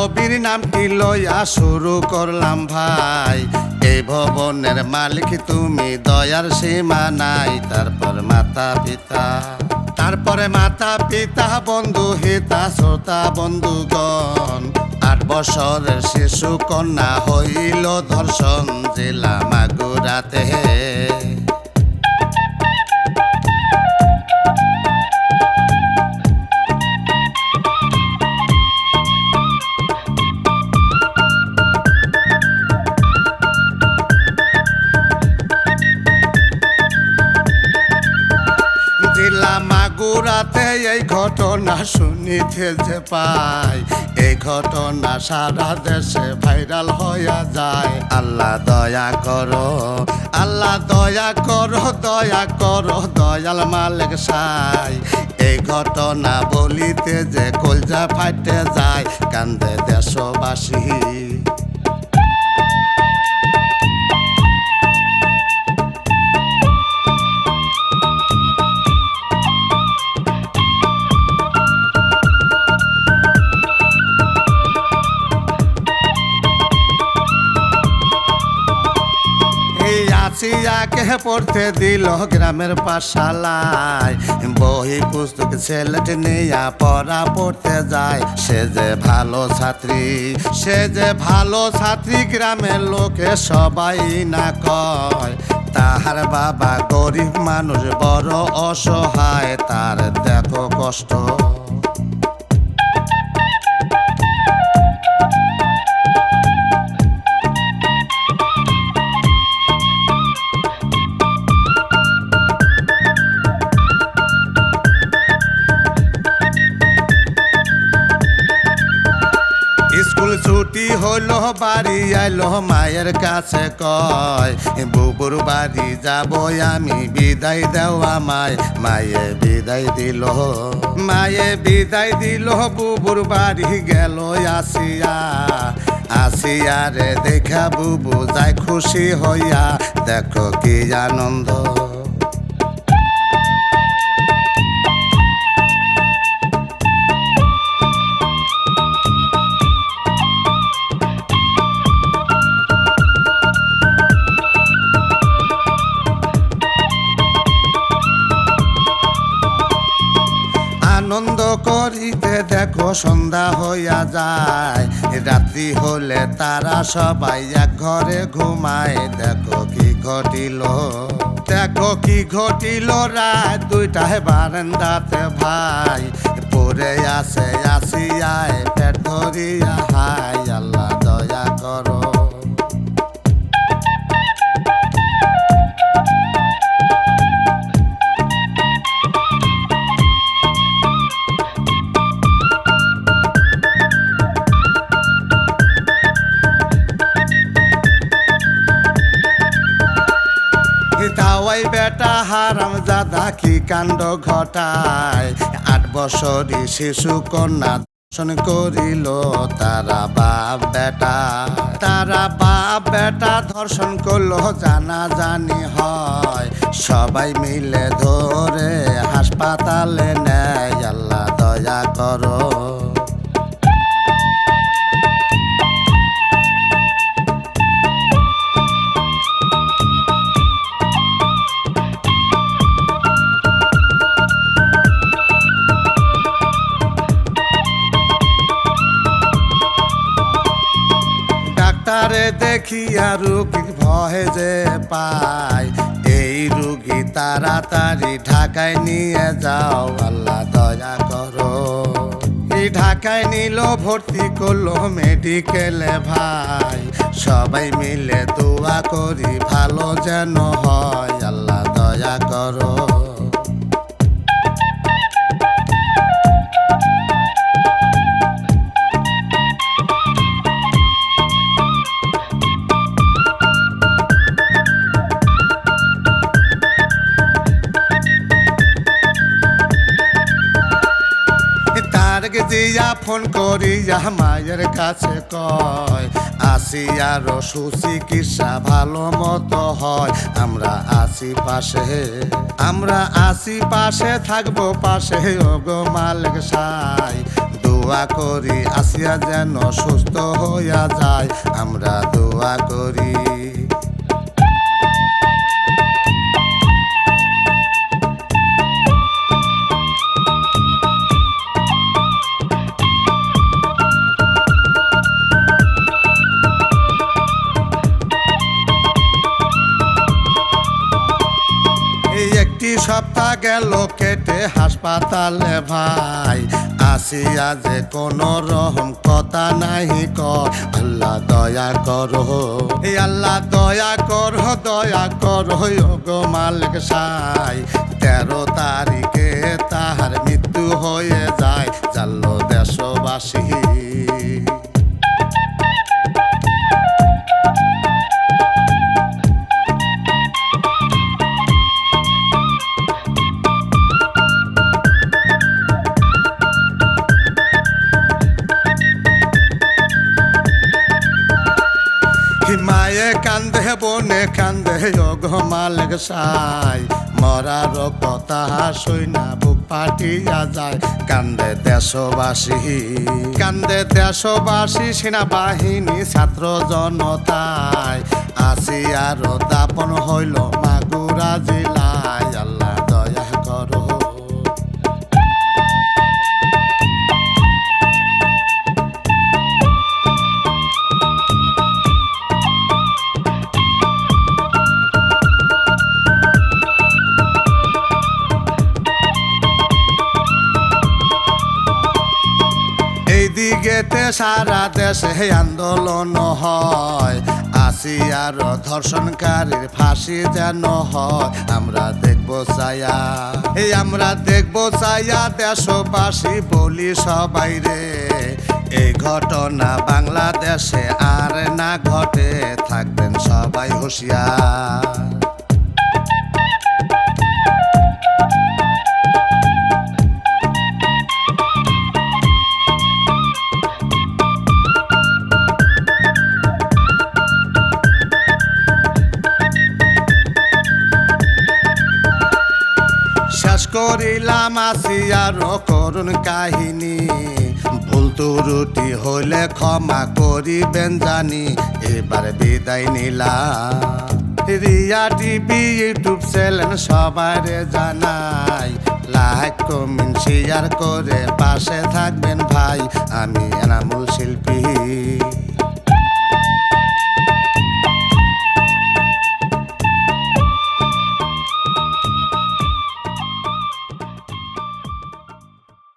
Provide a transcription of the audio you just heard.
নবীর নামটি লইয়া শুরু করলাম ভাই। এই ভবনের মালিক তুমি, দয়ার সীমা নাই। তারপরে মাতা পিতা বন্ধু হিতা শ্রোতা বন্ধুগণ। 8 বছরের শিশু কন্যা হইল ধর্ষণ, জেলা মাগুরাতে। জেলা মাগুরাতে এই ঘটনা শুনিতে যে পাই, এই ঘটনা সারা দেশে ভাইরাল হইয়া যায়। আল্লাহ দয়া করো, আল্লাহ দয়া করো, দয়া করো দয়াল মালিক সাই। এই ঘটনা বলিতে যে কলজা ফাইটে যায়, কান্দে দেশবাসী। আসিয়াকে পড়তে দিল গ্রামের পাঠশালায়, বই পুস্তক ছেলেটি নিয়া পড়া পড়তে যায়। সে যে ভালো ছাত্রী, সে যে ভালো ছাত্রী, গ্রামের লোকে সবাই না কয়। তাহার বাবা গরিব মানুষ, বড় অসহায়, তার দেখো কষ্ট। স্কুল ছুটি হলো, বাড়ি আইলো, মায়ের কাছে কয় বুবুর বাড়ি যাব আমি, বিদায় দেওয়া মায়। মায়ে বিদায় দিল, মায়ে বিদায় দিল, বুবুর বাড়ি গেল আসিয়া। আসিয়া রে দেখা বুবু যায় খুশি হইয়া, দেখো কি আনন্দ। আনন্দ করিতে দেখো সন্ধ্যা হইয়া যায়, রাত্রি হলে তারা সবাই এক ঘরে ঘুমায়। দেখো কি ঘটিল, দেখো কি ঘটিল, রাত 2টায় বারান্দাতে ভাই পড়ে আসে আসিয়ায়, পেট ধরিয়া হাই। আল্লাহ দয়া করো। তাওয়াই বেটা হারাম জাদা কি কাণ্ড ঘটায়, 8 বছরই শিশু কন্যা ধর্ষণ করিল। তারা বাপ বেটা ধর্ষণ করলো, জানা জানি হয়। সবাই মিলে ধরে হাসপাতালে নেয়। আল্লাহ দয়া করো। ডাক্তারে দেখিয়া রুগী ভয়ে যে পায়, এই রুগী তাড়াতাড়ি ঢাকায় নিয়ে যাও। আল্লাহ দয়া করো। ঢাকায় নিল, ভর্তি করলো মেডিকেলে ভাই। সবাই মিলে দোয়া করি ভালো যেন হয়। আল্লাহ দয়া করো। তারেক জিয়া ফোন করিয়া মায়ের কাছে কয় আসি আরো সুচিকিৎসা ভালো মতো হয়। আমরা আসি পাশে থাকবো পাশে ওগো মালিক সাই। দোয়া করি আসিয়া যেন সুস্থ হইয়া যায়, আমরা দোয়া করি। একটি সপ্তাহ গেল কেটে হাসপাতালে ভাই, আসিয়া যে কোনো রকম কথা নাহি কয়। আল্লাহ দয়া করো, আল্লাহ দয়া করো গো মালিক সাই। 13 তারিখে তাহার মৃত্যু হয়ে যায়, জানলো দেশবাসী। মায়ে কান্দে বনে কান্দে ওগো মালিক সাই। মরার কথা শুইনা বুক ফাটিয়া যায়, কান্দে দেশবাসী সেনাবাহিনী ছাত্র জনতায়। আসিয়ার দাপন হইল মাগুরা জেলায়, আল্লাহ দয়া করো। এইদিকেতে সারা দেশে আন্দোলন হয়, আসিয়ার ধর্ষণকারীর ফাঁসি যেন হয়। আমরা দেখবো চাইয়া দেশবাসী বলি সবাই রে, এই ঘটনা বাংলাদেশে আর না ঘটে, থাকবেন সবাই হুঁশিয়ার। শেষ করিলাম আসিয়ার করুণ কাহিনী, ভুল ত্রুটি হইলে ক্ষমা করিবেন জানি। এবার বিদায় নিলাম, রিয়া টিভি ইউটিউব চ্যানেল সবারে জানাই। লাইক কমেন্ট শেয়ার করে পাশে থাকবেন ভাই, আমি এনামুল।